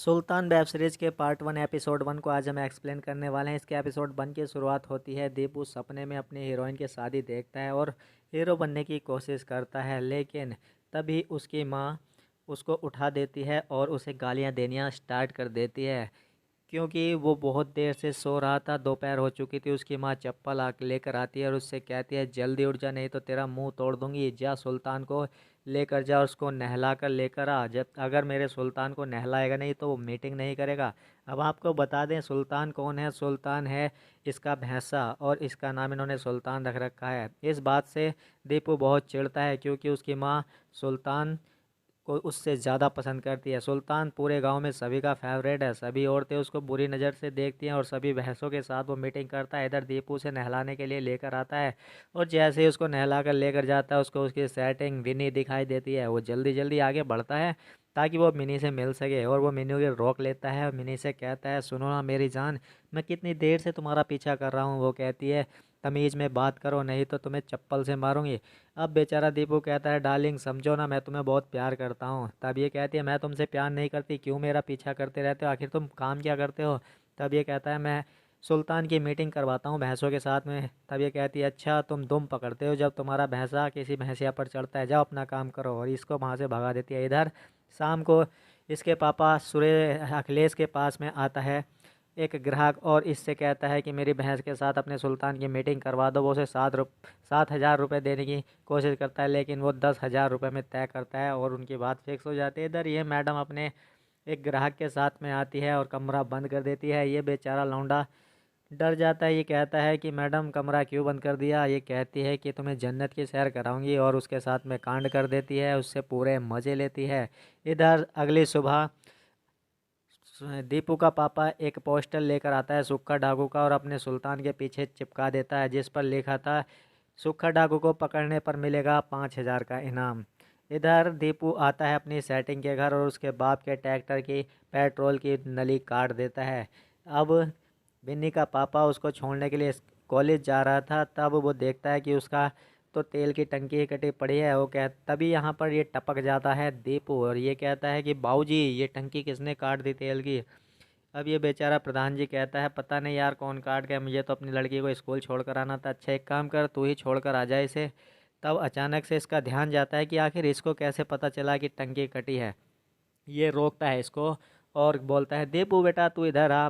सुल्तान web series के part 1 episode 1 को आज हम एक्सप्लेन करने वाले हैं। इसके एपिसोड 1 की शुरुआत होती है। दीपू सपने में अपनी हीरोइन की शादी देखता है और हीरो बनने की कोशिश करता है, लेकिन तभी उसकी माँ उसको उठा देती है और उसे गालियाँ देनियाँ स्टार्ट कर देती है, क्योंकि वो बहुत देर से सो रहा था। दोपहर हो चुकी थी। उसकी माँ चप्पल लेकर आती है और उससे कहती है, जल्दी उठ जा, नहीं तो तेरा मुंह तोड़ दूंगी। जा सुल्तान को लेकर जा और उसको नहला कर लेकर आ। जब अगर मेरे सुल्तान को नहलाएगा नहीं तो वो मीटिंग नहीं करेगा। अब आपको बता दें सुल्तान कौन है। सुल्तान है इसका भैंसा, और इसका नाम इन्होंने सुल्तान रख रखा है। इस बात से दीपू बहुत चिढ़ता है, क्योंकि उसकी माँ सुल्तान को उससे ज़्यादा पसंद करती है। सुल्तान पूरे गांव में सभी का फेवरेट है। सभी औरतें उसको बुरी नज़र से देखती हैं और सभी भैंसों के साथ वो मीटिंग करता है। इधर दीपू उसे नहलाने के लिए लेकर आता है और जैसे ही उसको नहला कर लेकर जाता है, उसको उसकी सेटिंग विनी दिखाई देती है। वो जल्दी जल्दी आगे बढ़ता है ताकि वो मिनी से मिल सके, और वो मिनी को रोक लेता है और मिनी से कहता है, सुनो ना मेरी जान, मैं कितनी देर से तुम्हारा पीछा कर रहा हूँ। वो कहती है, तमीज़ में बात करो, नहीं तो तुम्हें चप्पल से मारूंगी। अब बेचारा दीपू कहता है, डार्लिंग समझो ना, मैं तुम्हें बहुत प्यार करता हूँ। तब ये कहती है, मैं तुमसे प्यार नहीं करती, क्यों मेरा पीछा करते रहते हो, आखिर तुम काम क्या करते हो। तब ये कहता है, मैं सुल्तान की मीटिंग करवाता हूँ भैंसों के साथ में। तब ये कहती है, अच्छा तुम दुम पकड़ते हो जब तुम्हारा भैंसा किसी भैंसिया पर चढ़ता है, जाओ अपना काम करो, और इसको वहाँ से भगा देती है। इधर शाम को इसके पापा सुरेश अखिलेश के पास में आता है एक ग्राहक, और इससे कहता है कि मेरी भैंस के साथ अपने सुल्तान की मीटिंग करवा दो। वो उसे 7,000 रुपये देने की कोशिश करता है, लेकिन वो 10,000 रुपये में तय करता है और उनकी बात फिक्स हो जाती है। इधर ये मैडम अपने एक ग्राहक के साथ में आती है और कमरा बंद कर देती है। ये बेचारा लौंडा डर जाता है। ये कहता है कि मैडम कमरा क्यों बंद कर दिया। ये कहती है कि तुम्हें जन्नत की सैर कराऊंगी, और उसके साथ में कांड कर देती है। उससे पूरे मज़े लेती है। इधर अगली सुबह दीपू का पापा एक पोस्टर लेकर आता है सुक्खा डाकू का, और अपने सुल्तान के पीछे चिपका देता है, जिस पर लिखा था, सुक्खा डाकू को पकड़ने पर मिलेगा 5,000 का इनाम। इधर दीपू आता है अपनी सेटिंग के घर और उसके बाप के ट्रैक्टर की पेट्रोल की नली काट देता है। अब बिन्नी का पापा उसको छोड़ने के लिए कॉलेज जा रहा था, तब वो देखता है कि उसका तो तेल की टंकी ही कटी पड़ी है। वो कह तभी यहाँ पर ये टपक जाता है दीपू, और ये कहता है कि बाबूजी, ये टंकी किसने काट दी तेल की। अब ये बेचारा प्रधान जी कहता है, पता नहीं यार कौन काट गया, मुझे तो अपनी लड़की को स्कूल छोड़कर आना था। अच्छा एक काम कर, तू ही छोड़कर आ जाए इसे। तब अचानक से इसका ध्यान जाता है कि आखिर इसको कैसे पता चला कि टंकी कटी है। ये रोकता है इसको और बोलता है, दीपू बेटा तू इधर आ।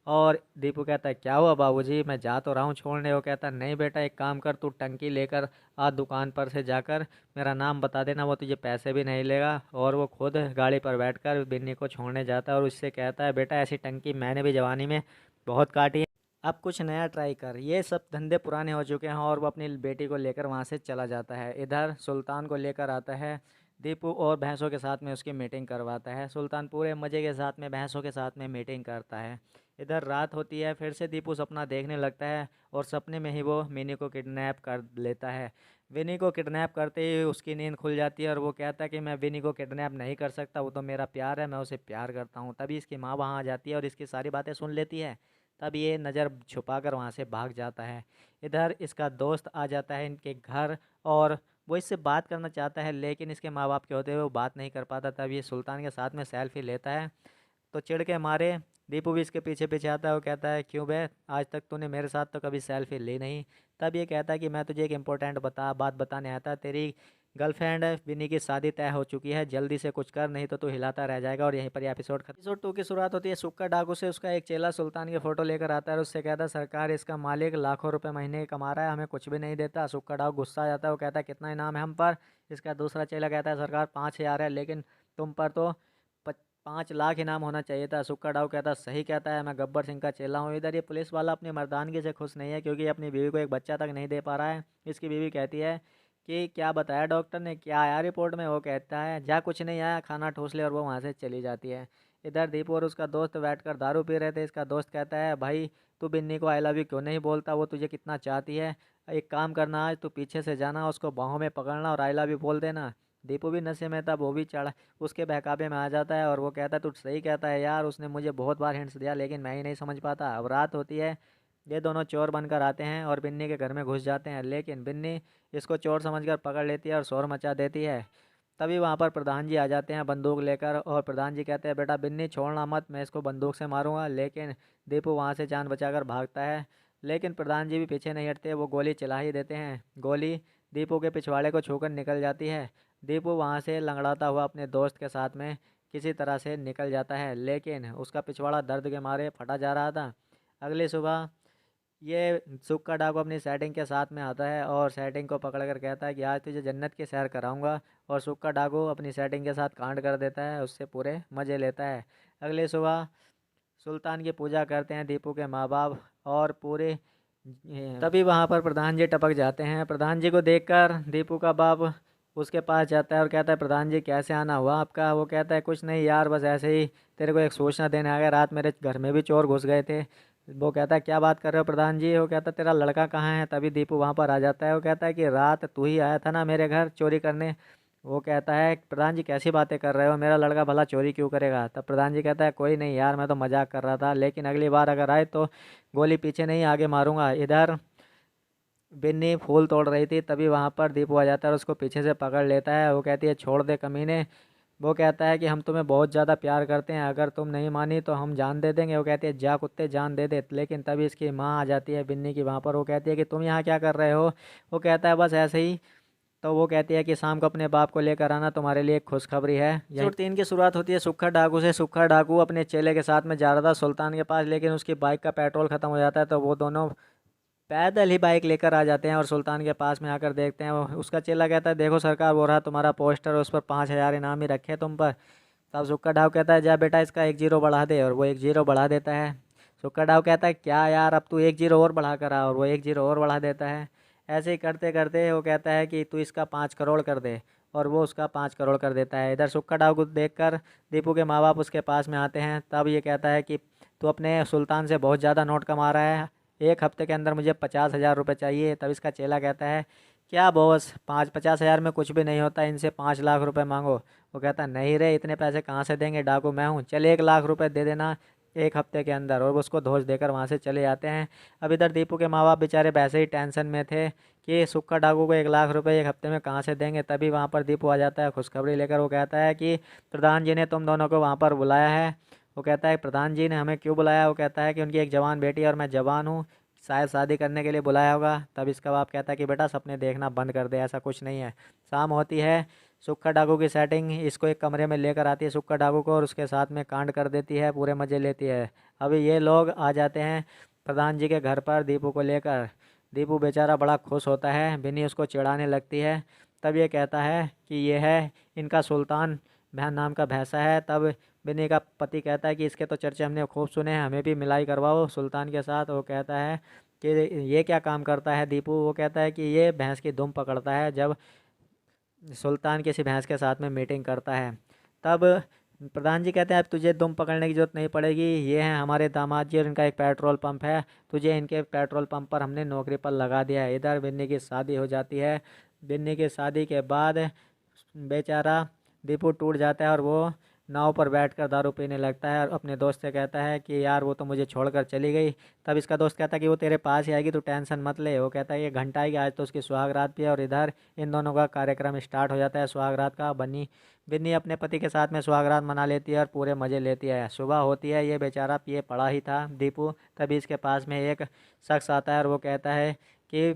और दीपू कहता है, क्या हुआ बाबूजी, मैं जा तो रहा हूँ छोड़ने। वो कहता है, नहीं बेटा एक काम कर, तू टंकी लेकर आ दुकान पर से जाकर, मेरा नाम बता देना, वो तुझे पैसे भी नहीं लेगा। और वो खुद गाड़ी पर बैठकर बिन्नी को छोड़ने जाता है और उससे कहता है, बेटा ऐसी टंकी मैंने भी जवानी में बहुत काटी है, अब कुछ नया ट्राई कर। ये सब धंधे पुराने हो चुके हैं, और वो अपनी बेटी को लेकर वहाँ से चला जाता है। इधर सुल्तान को लेकर आता है दीपू और भैंसों के साथ में उसकी मीटिंग करवाता है। सुल्तान पूरे मज़े के साथ में भैंसों के साथ में मीटिंग करता है। इधर रात होती है। फिर से दीपू सपना देखने लगता है और सपने में ही वो मिनी को किडनैप कर लेता है। विनी को किडनैप करते ही उसकी नींद खुल जाती है और वो कहता है कि मैं विनी को किडनैप नहीं कर सकता, वो तो मेरा प्यार है, मैं उसे प्यार करता हूँ। तभी इसकी माँ वहाँ आ जाती है और इसकी सारी बातें सुन लेती है। तब ये नज़र छुपाकर वहाँ से भाग जाता है। इधर इसका दोस्त आ जाता है इनके घर, और वो इससे बात करना चाहता है, लेकिन इसके माँ बाप के होते हुए वो बात नहीं कर पाता। तब ये सुल्तान के साथ में सेल्फी लेता है, तो चिढ़ के मारे दीपू भी इसके पीछे पीछे आता है। वो कहता है, क्यों बे, आज तक तूने मेरे साथ तो कभी सेल्फी ली नहीं। तब ये कहता है कि मैं तुझे एक इम्पोर्टेंट बात बताने आया था। तेरी गर्लफ्रेंड विनी की शादी तय हो चुकी है, जल्दी से कुछ कर, नहीं तो तू हिलाता रह जाएगा। और यहीं पर ये एपिसोड खत्म। एपिसोड 2 की शुरुआत होती है सुक्का डाकू से। उसका एक चेला सुल्तान की फ़ोटो लेकर आता है और उससे कहता है, सरकार इसका मालिक लाखों रुपए महीने कमा रहा है, हमें कुछ भी नहीं देता। सुक्का डाकू गुस्सा आ जाता है। वो कहता है, कितना इनाम है हम पर। इसका दूसरा चेला कहता है, सरकार 5,000 है, लेकिन तुम पर तो 5 लाख इनाम होना चाहिए था। सुक्का डाकू कहता है, सही कहता है, मैं गब्बर सिंह का चेला हूँ। इधर ये पुलिस वाला अपनी मर्दानगी से खुश नहीं है, क्योंकि अपनी बीवी को एक बच्चा तक नहीं दे पा रहा है। इसकी बीवी कहती है कि क्या बताया डॉक्टर ने, क्या आया रिपोर्ट में। वो कहता है, जा कुछ नहीं आया, खाना ठूस ले, और वो वहाँ से चली जाती है। इधर दीपू और उसका दोस्त बैठकर दारू पी रहे थे। इसका दोस्त कहता है, भाई तू बिन्नी को आई लव यू क्यों नहीं बोलता, वो तुझे कितना चाहती है। एक काम करना, आज तू पीछे से जाना, उसको बाहों में पकड़ना और आई लव यू बोल देना। दीपू भी नशे में था, वो भी चढ़ा उसके बहकावे में आ जाता है और वो कहता है, तू सही कहता है यार, उसने मुझे बहुत बार हिंट्स दिया, लेकिन मैं ही नहीं समझ पाता। अब रात होती है। ये दोनों चोर बनकर आते हैं और बिन्नी के घर में घुस जाते हैं, लेकिन बिन्नी इसको चोर समझकर पकड़ लेती है और शोर मचा देती है। तभी वहाँ पर प्रधान जी आ जाते हैं बंदूक लेकर, और प्रधान जी कहते हैं बेटा बिन्नी छोड़ना मत, मैं इसको बंदूक से मारूंगा। लेकिन दीपू वहाँ से जान बचाकर भागता है, लेकिन प्रधान जी भी पीछे नहीं हटते, वो गोली चला ही देते हैं। गोली दीपू के पिछवाड़े को छूकर निकल जाती है। दीपू वहाँ से लंगड़ाता हुआ अपने दोस्त के साथ में किसी तरह से निकल जाता है, लेकिन उसका पिछवाड़ा दर्द के मारे फटा जा रहा था। अगली सुबह ये सुक्का डाकू अपनी सेटिंग के साथ में आता है और सेटिंग को पकड़ कर कहता है कि आज तुझे जन्नत की सैर कराऊंगा, और सुक्का डाकू अपनी सेटिंग के साथ कांड कर देता है, उससे पूरे मज़े लेता है। अगली सुबह सुल्तान की पूजा करते हैं दीपू के माँ बाप, और पूरे तभी वहाँ पर प्रधान जी टपक जाते हैं। प्रधान जी को देखकर दीपू का बाप उसके पास जाता है और कहता है प्रधान जी कैसे आना हुआ आपका। वो कहता है कुछ नहीं यार, बस ऐसे ही तेरे को एक सूचना देने आ गया, रात मेरे घर में भी चोर घुस गए थे। वो कहता है क्या बात कर रहे हो प्रधान जी। वो कहता है तेरा लड़का कहाँ है। तभी दीपू वहाँ पर आ जाता है। वो कहता है कि रात तू ही आया था ना मेरे घर चोरी करने। वो कहता है प्रधान जी कैसी बातें कर रहे हो, मेरा लड़का भला चोरी क्यों करेगा। तब प्रधान जी कहता है कोई नहीं यार, मैं तो मजाक कर रहा था, लेकिन अगली बार अगर आए तो गोली पीछे नहीं आगे मारूंगा। इधर बिन्नी फूल तोड़ रही थी, तभी वहाँ पर दीपू आ जाता है और उसको पीछे से पकड़ लेता है। वो कहती है छोड़ दे कमीने। वो कहता है कि हम तुम्हें बहुत ज़्यादा प्यार करते हैं, अगर तुम नहीं मानी तो हम जान दे देंगे। वो कहती है जा कुत्ते जान दे दे। लेकिन तभी इसकी माँ आ जाती है बिन्नी की वहाँ पर। वो कहती है कि तुम यहाँ क्या कर रहे हो। वो कहता है बस ऐसे ही। तो वो कहती है कि शाम को अपने बाप को लेकर आना, तुम्हारे लिए एक खुशखबरी है। एपिसोड 3 की शुरुआत होती है सुक्खा डाकू से। सुक्खा डाकू अपने चेले के साथ में जा रहा था सुल्तान के पास, लेकिन उसकी बाइक का पेट्रोल ख़त्म हो जाता है, तो वो दोनों पैदल ही बाइक लेकर आ जाते हैं और सुल्तान के पास में आकर देखते हैं। उसका चेला कहता है देखो सरकार, वो रहा तुम्हारा पोस्टर, उस पर 5,000 इनाम ही रखे तुम पर। तब सुक्का डाकू कहता है जा बेटा इसका 1 0 बढ़ा दे, और वो 1 0 बढ़ा देता है। सुक्का डाकू कहता है क्या यार, अब तू 1 0 और बढ़ा कर आ, और वो 1 0 और बढ़ा देता है। ऐसे ही करते करते वो कहता है कि तू इसका 5 करोड़ कर दे, और वो उसका 5 करोड़ कर देता है। इधर सुक्का डाकू देखकर दीपू के माँ बाप उसके पास में आते हैं। तब ये कहता है कि तू अपने सुल्तान से बहुत ज़्यादा नोट कमा रहा है, 1 हफ्ते के अंदर मुझे 50,000 रुपये चाहिए। तब इसका चेला कहता है क्या बॉस, 50,000 में कुछ भी नहीं होता, इनसे 5 लाख रुपए मांगो। वो कहता नहीं रे, इतने पैसे कहाँ से देंगे, डाकू मैं हूँ, चल 1 लाख रुपए दे देना 1 हफ्ते के अंदर। और उसको धोस देकर वहाँ से चले जाते हैं। अब इधर दीपू के माँ बाप बेचारे वैसे ही टेंशन में थे कि सुक्का डाकू को 1 लाख रुपए 1 हफ्ते में कहाँ से देंगे। तभी वहाँ पर दीपू आ जाता है खुशखबरी लेकर। वो कहता है कि प्रधान जी ने तुम दोनों को वहाँ पर बुलाया है। वो कहता है प्रधान जी ने हमें क्यों बुलाया। वो कहता है कि उनकी एक जवान बेटी है और मैं जवान हूँ, शायद शादी करने के लिए बुलाया होगा। तब इसका बाप कहता है कि बेटा सपने देखना बंद कर दे, ऐसा कुछ नहीं है। शाम होती है, सुक्का डाकू की सेटिंग इसको एक कमरे में लेकर आती है सुक्का डाकू को, और उसके साथ में कांड कर देती है, पूरे मज़े लेती है। अभी ये लोग आ जाते हैं प्रधान जी के घर पर दीपू को लेकर। दीपू बेचारा बड़ा खुश होता है, बिन्नी उसको चिढ़ाने लगती है। तब ये कहता है कि ये है इनका सुल्तान बहन नाम का भैंसा है। तब बिन्नी का पति कहता है कि इसके तो चर्चे हमने खूब सुने हैं, हमें भी मिलाई करवाओ सुल्तान के साथ। वो कहता है कि ये क्या काम करता है दीपू। वो कहता है कि ये भैंस की दुम पकड़ता है जब सुल्तान किसी भैंस के साथ में मीटिंग करता है। तब प्रधान जी कहते हैं अब तुझे दुम पकड़ने की ज़रूरत नहीं पड़ेगी, ये हैं हमारे दामाद जी और इनका एक पेट्रोल पंप है, तुझे इनके पेट्रोल पंप पर हमने नौकरी पर लगा दिया है। इधर बिन्नी की शादी हो जाती है। बिन्नी की शादी के बाद बेचारा दीपू टूट जाता है और वो नाव पर बैठकर दारू पीने लगता है और अपने दोस्त से कहता है कि यार वो तो मुझे छोड़कर चली गई। तब इसका दोस्त कहता है कि वो तेरे पास ही आएगी, तू टेंशन मत ले। वो कहता है ये घंटा आएगी, आज तो उसकी सुहाग रात भी है। और इधर इन दोनों का कार्यक्रम स्टार्ट हो जाता है सुहाग रात का। बिन्नी अपने पति के साथ में सुहाग रात मना लेती है और पूरे मज़े लेती है। सुबह होती है, ये बेचारा पिए पड़ा ही था दीपू। तभी इसके पास में एक शख्स आता है और वो कहता है कि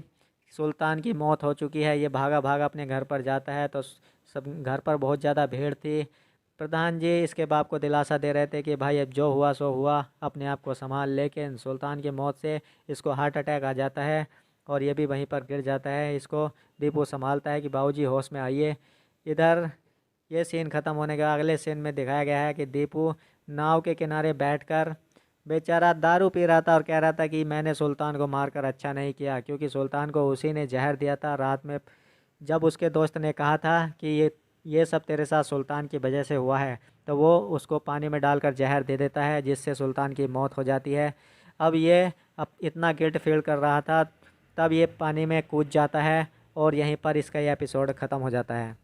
सुल्तान की मौत हो चुकी है। ये भागा भागा अपने घर पर जाता है तो सब घर पर बहुत ज़्यादा भीड़ थी। प्रधान जी इसके बाप को दिलासा दे रहे थे कि भाई अब जो हुआ सो हुआ, अपने आप को संभाल। लेकिन सुल्तान की मौत से इसको हार्ट अटैक आ जाता है और ये भी वहीं पर गिर जाता है। इसको दीपू संभालता है कि बाबूजी होश में आइए। इधर ये सीन ख़त्म होने के अगले सीन में दिखाया गया है कि दीपू नाव के किनारे बैठकर बेचारा दारू पी रहा था और कह रहा था कि मैंने सुल्तान को मारकर अच्छा नहीं किया, क्योंकि सुल्तान को उसी ने जहर दिया था रात में। जब उसके दोस्त ने कहा था कि ये सब तेरे साथ सुल्तान की वजह से हुआ है, तो वो उसको पानी में डालकर जहर दे देता है, जिससे सुल्तान की मौत हो जाती है। अब इतना गिल्ट फील कर रहा था, तब ये पानी में कूद जाता है और यहीं पर इसका ये एपिसोड ख़त्म हो जाता है।